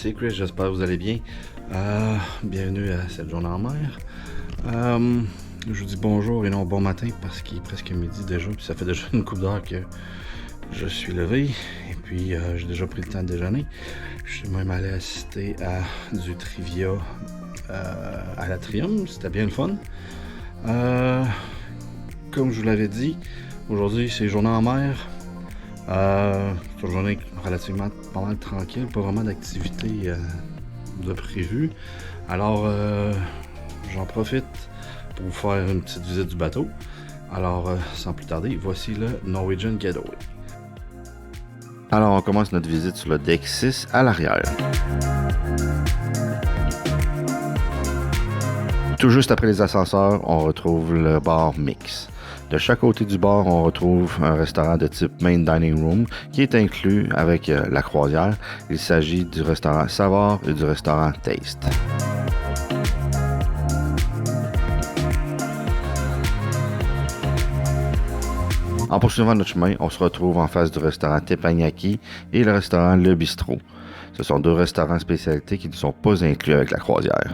c'est Chris, j'espère que vous allez bien. Bienvenue à cette journée en mer. Je vous dis bonjour et non bon matin parce qu'il est presque midi déjà, puis ça fait déjà une couple d'heures que je suis levé. Et puis j'ai déjà pris le temps de déjeuner. Je suis même allé assister à du trivia à l'Atrium, c'était bien le fun. Comme je vous l'avais dit, aujourd'hui c'est journée en mer. C'est une journée relativement pas mal tranquille, pas vraiment d'activité de prévu. Alors j'en profite pour vous faire une petite visite du bateau. Alors sans plus tarder, voici le Norwegian Getaway. Alors on commence notre visite sur le deck 6 à l'arrière. Tout juste après les ascenseurs, on retrouve le bar mix. De chaque côté du bar, on retrouve un restaurant de type Main Dining Room qui est inclus avec la croisière. Il s'agit du restaurant Savor et du restaurant Taste. En poursuivant notre chemin, on se retrouve en face du restaurant Teppanyaki et le restaurant Le Bistrot. Ce sont deux restaurants spécialités qui ne sont pas inclus avec la croisière.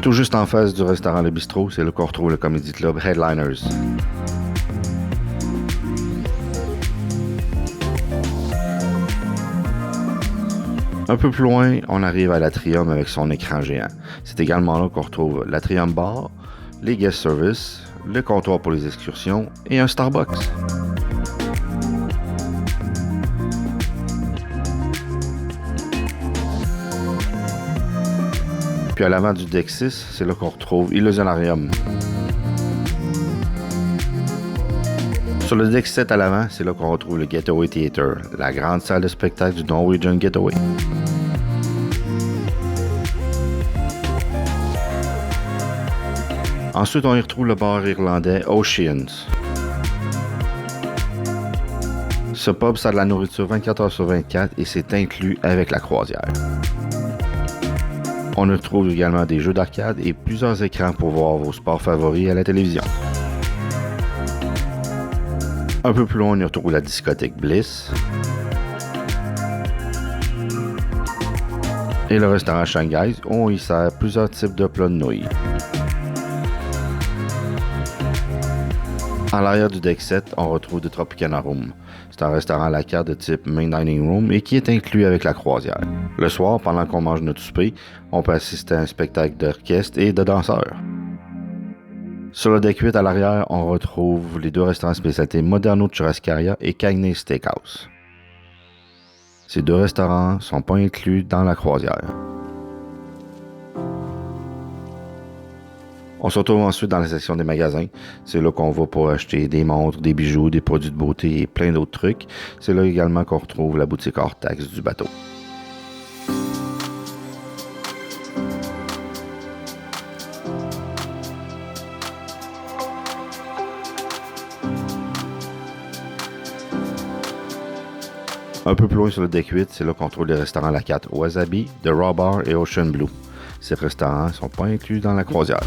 Tout juste en face du restaurant Le Bistrot, c'est là qu'on retrouve le Comedy Club Headliners. Un peu plus loin, on arrive à l'Atrium avec son écran géant. C'est également là qu'on retrouve l'Atrium Bar, les guest services, le comptoir pour les excursions et un Starbucks. Puis à l'avant du deck 6, c'est là qu'on retrouve Illusionarium. Sur le deck 7 à l'avant, c'est là qu'on retrouve le Getaway Theater, la grande salle de spectacle du Norwegian Getaway. Ensuite, on y retrouve le bar irlandais Oceans. Ce pub, ça a de la nourriture 24h sur 24 et c'est inclus avec la croisière. On y retrouve également des jeux d'arcade et plusieurs écrans pour voir vos sports favoris à la télévision. Un peu plus loin, on y retrouve la discothèque Bliss et le restaurant Shanghai où on y sert plusieurs types de plats de nouilles. À l'arrière du deck 7, on retrouve The Tropicana Room. C'est un restaurant à la carte de type Main Dining Room et qui est inclus avec la croisière. Le soir, pendant qu'on mange notre souper, on peut assister à un spectacle d'orchestre et de danseurs. Sur le deck 8 à l'arrière, on retrouve les deux restaurants spécialités Moderno Churrascaria et Cagney Steakhouse. Ces deux restaurants ne sont pas inclus dans la croisière. On se retrouve ensuite dans la section des magasins. C'est là qu'on va pour acheter des montres, des bijoux, des produits de beauté et plein d'autres trucs. C'est là également qu'on retrouve la boutique hors taxe du bateau. Un peu plus loin sur le deck 8, c'est là qu'on trouve les restaurants à la carte Wasabi, The Raw Bar et Ocean Blue. Ces restaurants ne sont pas inclus dans la croisière.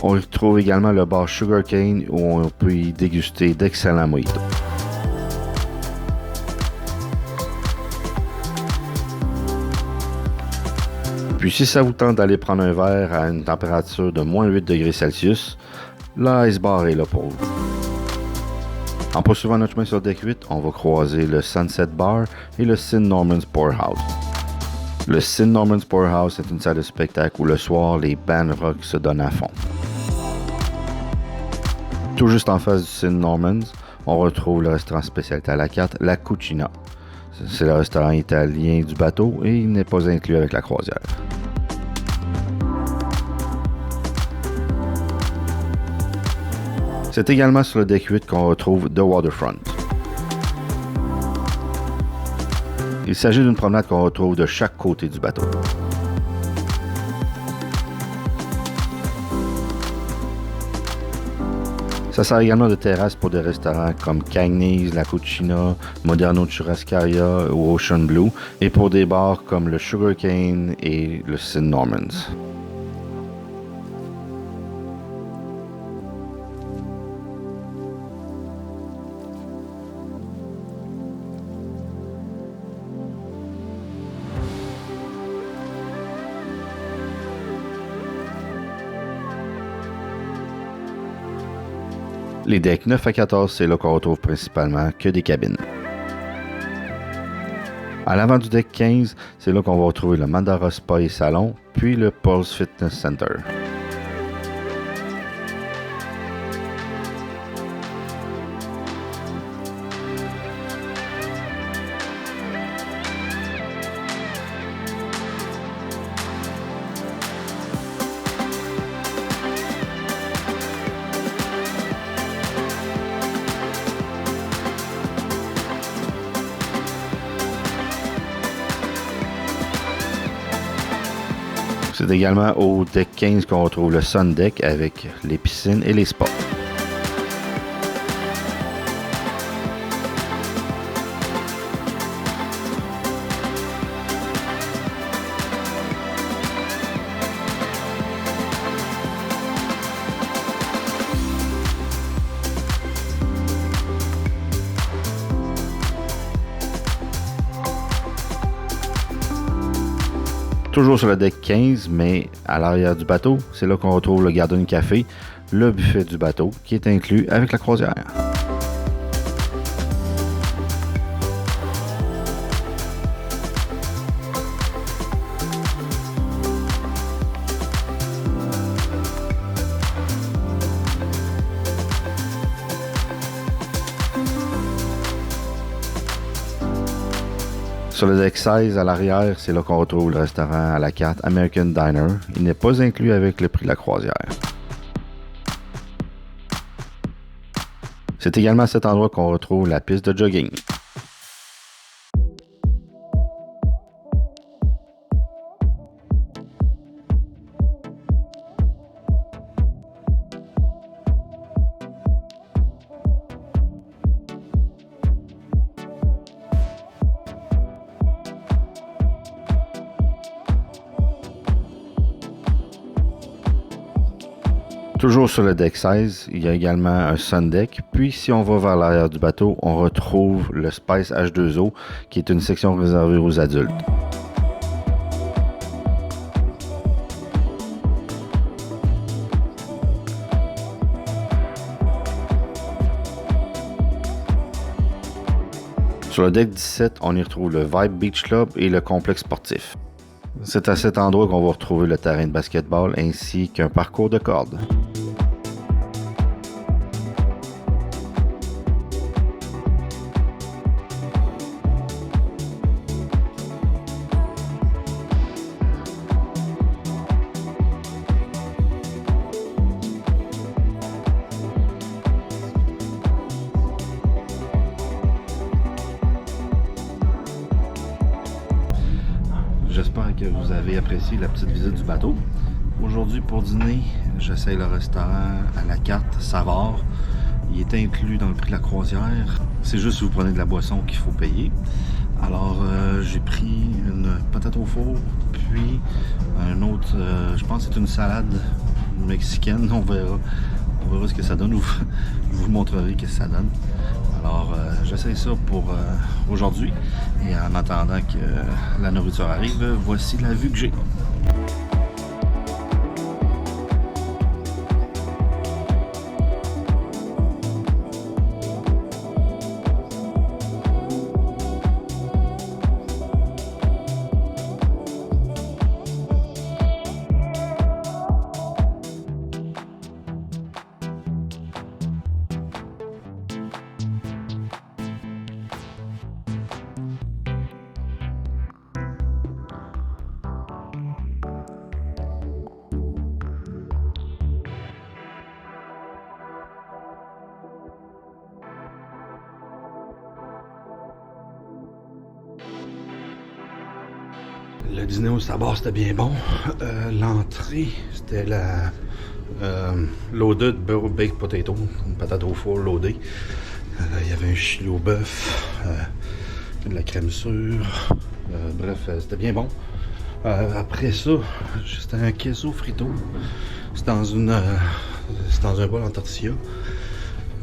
On y retrouve également le bar Sugarcane où on peut y déguster d'excellents mojitos. Puis si ça vous tente d'aller prendre un verre à une température de moins 8 degrés Celsius, l'Ice Bar est là pour vous. En poursuivant notre chemin sur le deck 8, on va croiser le Sunset Bar et le St. Norman's Poorhouse. Le St. Norman's Poorhouse est une salle de spectacle où le soir, les bands rock se donnent à fond. Tout juste en face du St. Norman's, on retrouve le restaurant spécialité à la carte, la Cucina. C'est le restaurant italien du bateau et il n'est pas inclus avec la croisière. C'est également sur le deck 8 qu'on retrouve The Waterfront. Il s'agit d'une promenade qu'on retrouve de chaque côté du bateau. Ça sert également de terrasse pour des restaurants comme Cagney's, La Cucina, Moderno Churrascaria ou Ocean Blue, et pour des bars comme le Sugar Cane et le St. Norman's. Les decks 9 à 14, c'est là qu'on retrouve principalement que des cabines. À l'avant du deck 15, c'est là qu'on va retrouver le Mandara Spa et Salon, puis le Pulse Fitness Center. C'est également au deck 15 qu'on retrouve le Sun Deck avec les piscines et les spas. Toujours sur le deck 15, mais à l'arrière du bateau, c'est là qu'on retrouve le Garden Café, le buffet du bateau, qui est inclus avec la croisière. Sur le deck 16, à l'arrière, c'est là qu'on retrouve le restaurant à la carte American Diner. Il n'est pas inclus avec le prix de la croisière. C'est également à cet endroit qu'on retrouve la piste de jogging. Toujours sur le deck 16, il y a également un Sun Deck. Puis si on va vers l'arrière du bateau, on retrouve le Spice H2O, qui est une section réservée aux adultes. Sur le deck 17, on y retrouve le Vibe Beach Club et le complexe sportif. C'est à cet endroit qu'on va retrouver le terrain de basketball ainsi qu'un parcours de cordes. J'espère que vous avez apprécié la petite visite du bateau. Aujourd'hui, pour dîner, j'essaye le restaurant à la carte Savard. Il est inclus dans le prix de la croisière. C'est juste si vous prenez de la boisson qu'il faut payer. Alors, j'ai pris une patate au four, puis un autre, je pense que c'est une salade mexicaine. On verra ce que ça donne. Je vous montrerai ce que ça donne. Alors, j'essaie ça pour aujourd'hui. Et en attendant que la nourriture arrive, voici la vue que j'ai. Le dîner au Sabar, c'était bien bon. L'entrée, c'était la loaded baked potato, une patate au four loadée. Il y avait un chili au bœuf, de la crème sûre. Bref, c'était bien bon. Après ça, c'était un queso frito. C'est dans un bol en tortilla.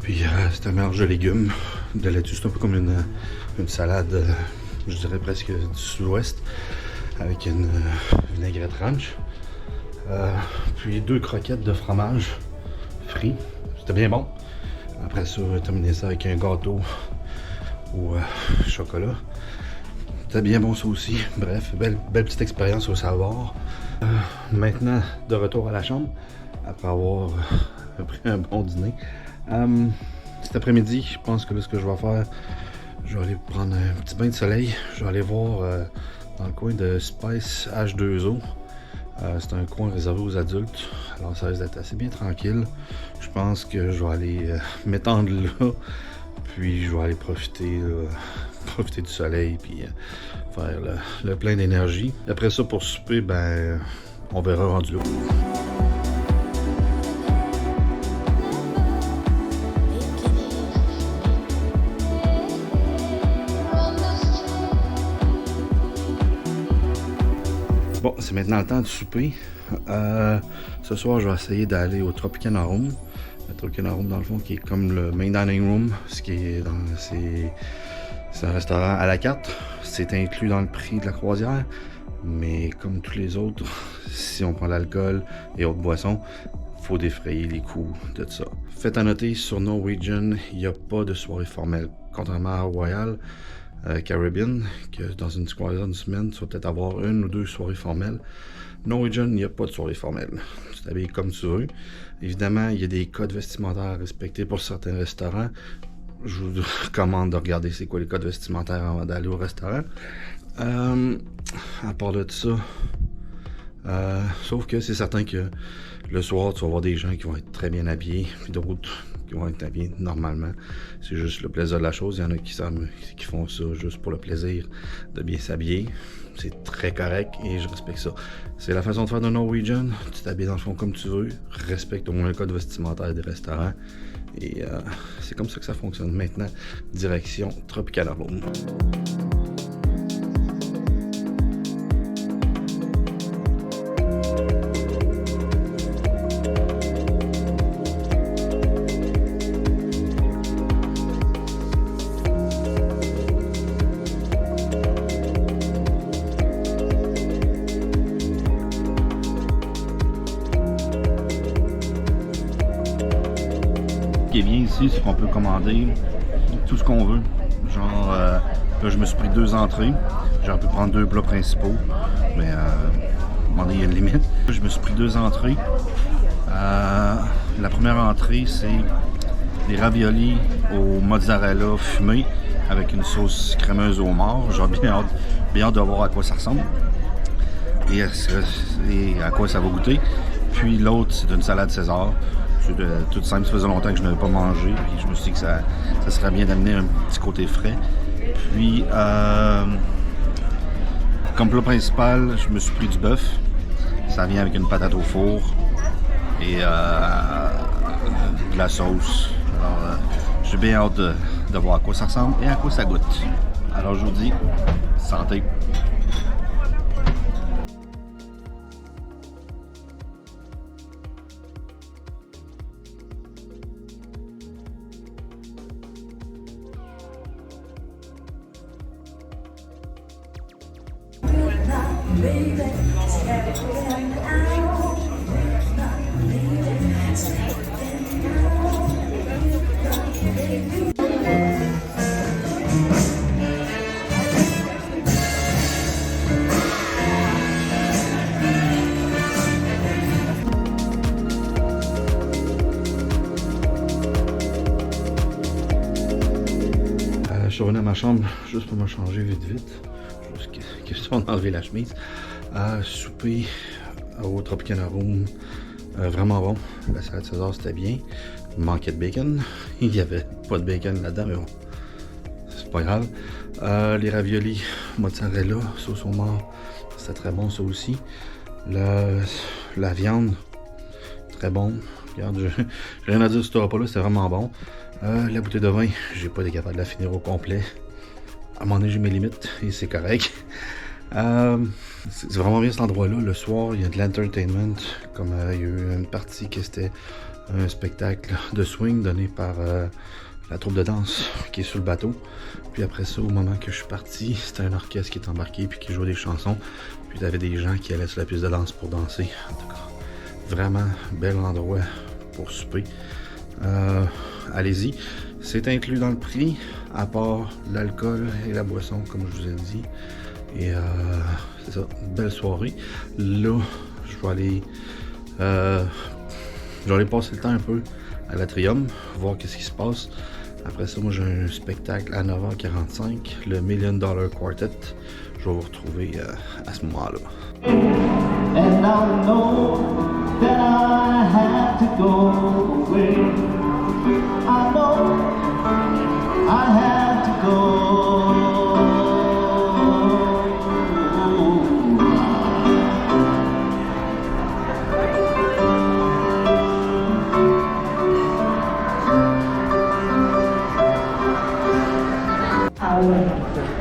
Puis c'était un mélange de légumes, de laitue. C'est un peu comme une salade, je dirais presque du sud-ouest, avec une vinaigrette ranch. Puis 2 croquettes de fromage frit. C'était bien bon. Après ça, j'ai terminé ça avec un gâteau au chocolat. C'était bien bon ça aussi. Bref, belle petite expérience au Savoir. Maintenant, de retour à la chambre, après avoir pris un bon dîner. Cet après-midi, je pense que là, ce que je vais faire, je vais aller prendre un petit bain de soleil. Je vais aller voir dans le coin de Spice H2O. C'est un coin réservé aux adultes. Alors ça risque d'être assez bien tranquille. Je pense que je vais aller m'étendre là. Puis je vais aller profiter du soleil. Puis faire le plein d'énergie. Après ça, pour souper, ben on verra rendu là. Bon, c'est maintenant le temps de souper. Ce soir, je vais essayer d'aller au Tropicana Room. Le Tropicana Room, dans le fond, qui est comme le main dining room. C'est un restaurant à la carte. C'est inclus dans le prix de la croisière. Mais comme tous les autres, si on prend l'alcool et autres boissons, il faut défrayer les coûts de tout ça. Faites à noter, sur Norwegian, il n'y a pas de soirée formelle. Contrairement à Royal Caribbean, que dans une croisière d'une semaine, tu vas peut-être avoir 1 ou 2 soirées formelles. Norwegian, il n'y a pas de soirée formelle. Tu t'habilles comme tu veux. Évidemment, il y a des codes vestimentaires à respecter pour certains restaurants. Je vous recommande de regarder c'est quoi les codes vestimentaires avant d'aller au restaurant. À part de ça, sauf que c'est certain que le soir, tu vas voir des gens qui vont être très bien habillés, puis d'autres qui vont être habillés normalement. C'est juste le plaisir de la chose. Il y en a qui font ça juste pour le plaisir de bien s'habiller. C'est très correct et je respecte ça. C'est la façon de faire de Norwegian. Tu t'habilles dans le fond comme tu veux. Respecte au moins le code vestimentaire des restaurants. Et c'est comme ça que ça fonctionne. Maintenant, direction Tropicana Room. Ce qui est bien ici, c'est qu'on peut commander tout ce qu'on veut. Genre, là, je me suis pris 2 entrées. J'aurais pu prendre 2 plats principaux, mais il y a une limite. Je me suis pris 2 entrées. La première entrée, c'est des raviolis au mozzarella fumé avec une sauce crémeuse au homard. J'ai bien hâte de voir à quoi ça ressemble et à quoi ça va goûter. Puis l'autre, c'est une salade César. C'est tout simple, ça faisait longtemps que je n'avais pas mangé, puis je me suis dit que ça serait bien d'amener un petit côté frais. Puis, comme plat principal, je me suis pris du bœuf. Ça vient avec une patate au four et de la sauce. Alors, j'ai bien hâte de voir à quoi ça ressemble et à quoi ça goûte. Alors, je vous dis, santé! Je suis revenu à ma chambre juste pour me changer vite. Juste question d'enlever la chemise. Souper au Tropicana Room. Vraiment bon. La salade César, c'était bien. Il manquait de bacon. Il n'y avait pas de bacon là-dedans, mais bon. C'est pas grave. Les raviolis mozzarella, sauce au homard, c'était très bon ça aussi. La viande, très bon. Regarde, j'ai rien à dire sur ce repas-là, c'était vraiment bon. La bouteille de vin, j'ai pas été capable de la finir au complet. À un moment donné, j'ai mes limites et c'est correct. C'est vraiment bien cet endroit-là. Le soir, il y a de l'entertainment. Comme il y a eu une partie qui était un spectacle de swing donné par la troupe de danse qui est sur le bateau. Puis après ça, au moment que je suis parti, c'était un orchestre qui est embarqué puis qui jouait des chansons. Puis il y avait des gens qui allaient sur la piste de danse pour danser. En tout cas, vraiment bel endroit pour souper. Allez-y. C'est inclus dans le prix, à part l'alcool et la boisson, comme je vous ai dit. Et c'est ça, belle soirée. Là, je vais aller passer le temps un peu à l'Atrium, voir qu'est-ce qui se passe. Après ça, moi j'ai un spectacle à 9h45, le $1 Million Quartet. Je vais vous retrouver à ce moment-là. And I know that I have to go away. I know I have to go.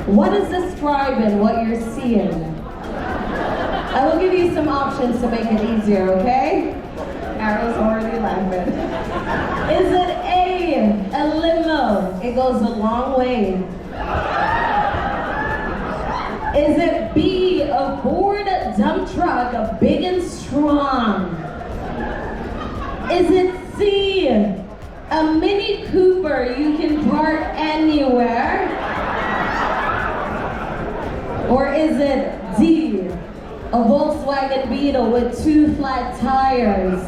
What is describing what you're seeing? I will give you some options to make it easier, okay? Arrow's already laughing. Is it A limo? It goes a long way. Is it B, a Ford dump truck, big and strong? Is it C, a Mini Cooper you can park anywhere? Or is it D, a Volkswagen Beetle with 2 flat tires?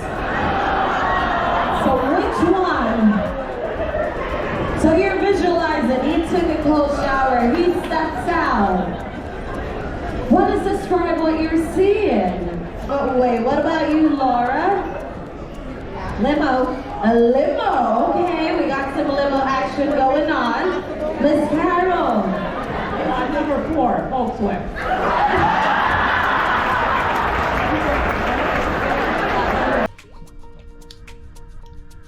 So which one? So you're visualizing, he took a cold shower, he steps out. What does describe what you're seeing? Oh wait, what about you, Laura? Limo. A limo, okay, we got some limo action going on. Miss Carol. Number 4, Volkswagen.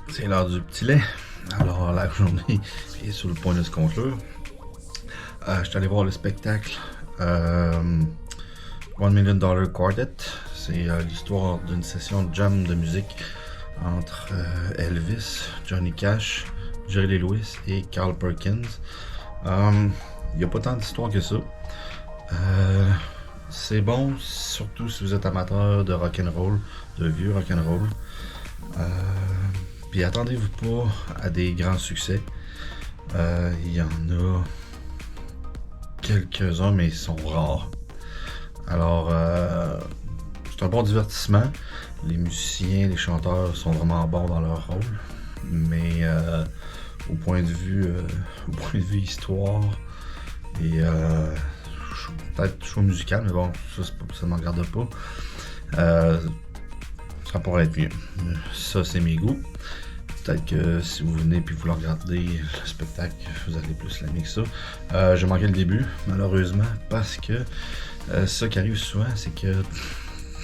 C'est l'heure du petit lait. Alors la journée est sur le point de se conclure. Je suis allé voir le spectacle $1 Million Quartet. C'est l'histoire d'une session de jam de musique entre Elvis, Johnny Cash, Jerry Lee Lewis et Carl Perkins. Il n'y a pas tant d'histoire que ça. C'est bon, surtout si vous êtes amateur de rock'n'roll, de vieux rock'n'roll. Puis attendez-vous pas à des grands succès. Il y en a quelques-uns, mais ils sont rares. Alors, c'est un bon divertissement. Les musiciens, les chanteurs sont vraiment bons dans leur rôle. Mais au point de vue histoire et peut-être choix musical, mais bon, ça ne me regarde pas. Ça pourrait être mieux. Ça, c'est mes goûts. Peut-être que si vous venez et vous le regardez, le spectacle, vous allez plus l'aimer que ça. J'ai manqué le début, malheureusement, parce que ça qui arrive souvent, c'est que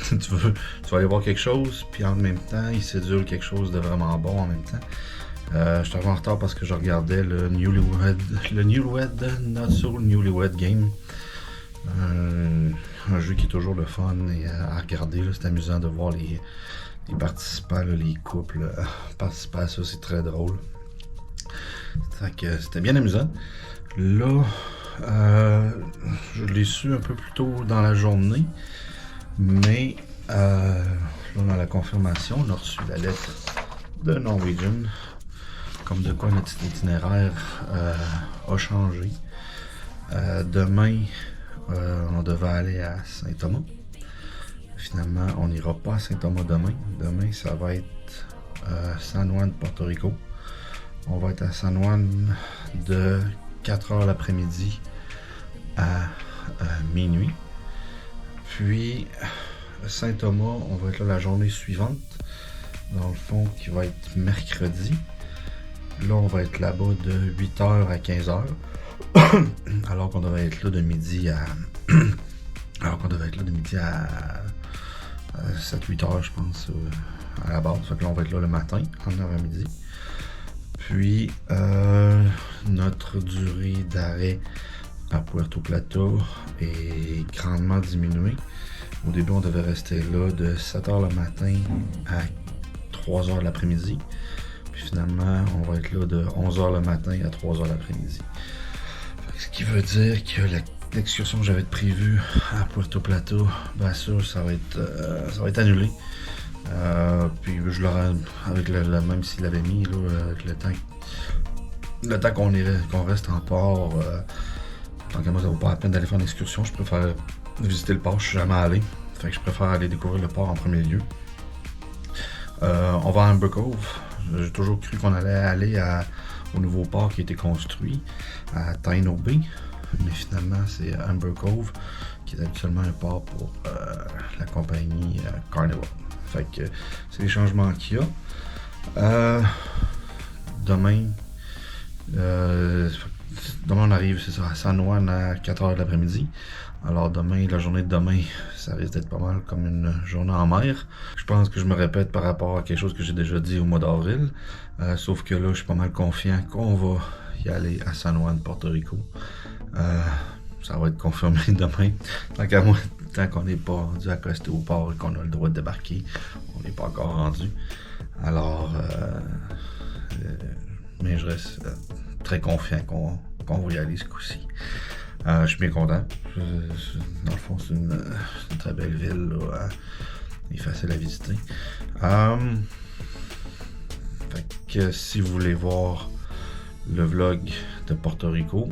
tu vas aller voir quelque chose, puis en même temps, il sédule quelque chose de vraiment bon en même temps. Je suis en retard parce que je regardais le Newlywed Not So Newlywed Game. Un jeu qui est toujours le fun et à regarder. C'est amusant de voir les participants, là, les couples participer à ça, c'est très drôle. C'était bien amusant. Là, je l'ai su un peu plus tôt dans la journée, mais là, dans la confirmation, on a reçu la lettre de Norwegian, comme de quoi notre itinéraire a changé. Demain, on devait aller à Saint-Thomas. Finalement, on n'ira pas à Saint-Thomas demain. Demain, ça va être San Juan, Porto Rico. On va être à San Juan de 4h l'après-midi à minuit. Puis, Saint-Thomas, on va être là la journée suivante. Dans le fond, qui va être mercredi. Là, on va être là-bas de 8h à 15h. Alors qu'on devrait être là de midi à Alors qu'on devait être là de midi à 7-8 heures, je pense, à la base. Fait que là, on va être là le matin, en avant-midi. Puis, notre durée d'arrêt à Puerto Plata est grandement diminuée. Au début, on devait rester là de 7h le matin à 3h l'après-midi. Puis finalement, on va être là de 11h le matin à 3h l'après-midi. Ce qui veut dire que l'excursion que j'avais prévue à Puerto Plata, bien sûr, ça va être annulé. Puis je l'aurais, avec même s'il l'avait mis, là, avec le temps qu'on reste en port, tant que moi ça vaut pas la peine d'aller faire une excursion, je préfère visiter le port, je suis jamais allé. Fait que je préfère aller découvrir le port en premier lieu. On va à Amber Cove. J'ai toujours cru qu'on allait aller au nouveau port qui a été construit à Taino Bay. Mais finalement, c'est Amber Cove, qui est habituellement un port pour la compagnie Carnival. Fait que c'est les changements qu'il y a. Demain, on arrive, c'est ça, à San Juan à 4h de l'après-midi. Alors demain, la journée de demain, ça risque d'être pas mal comme une journée en mer. Je pense que je me répète par rapport à quelque chose que j'ai déjà dit au mois d'avril. Sauf que là, je suis pas mal confiant qu'on va y aller à San Juan, Porto Rico. Ça va être confirmé demain. Tant qu'on n'est pas rendu à accoster au port et qu'on a le droit de débarquer, on n'est pas encore rendu. Alors, mais je reste très confiant qu'on va y aller ce coup-ci. Je suis bien content. Dans le fond, c'est une très belle ville. Là, et facile à visiter. Fait que si vous voulez voir le vlog de Porto Rico,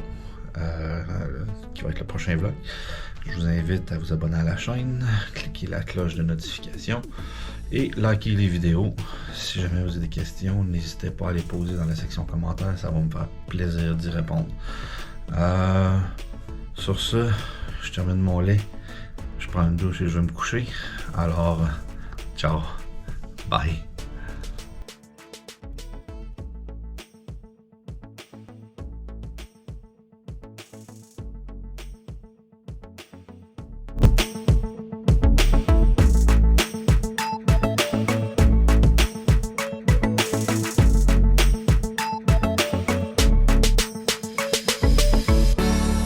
qui va être le prochain vlog, je vous invite à vous abonner à la chaîne, cliquer la cloche de notification et liker les vidéos. Si jamais vous avez des questions, n'hésitez pas à les poser dans la section commentaires, ça va me faire plaisir d'y répondre. Sur ce, je termine mon lait, je prends une douche et je vais me coucher. Alors, ciao, bye.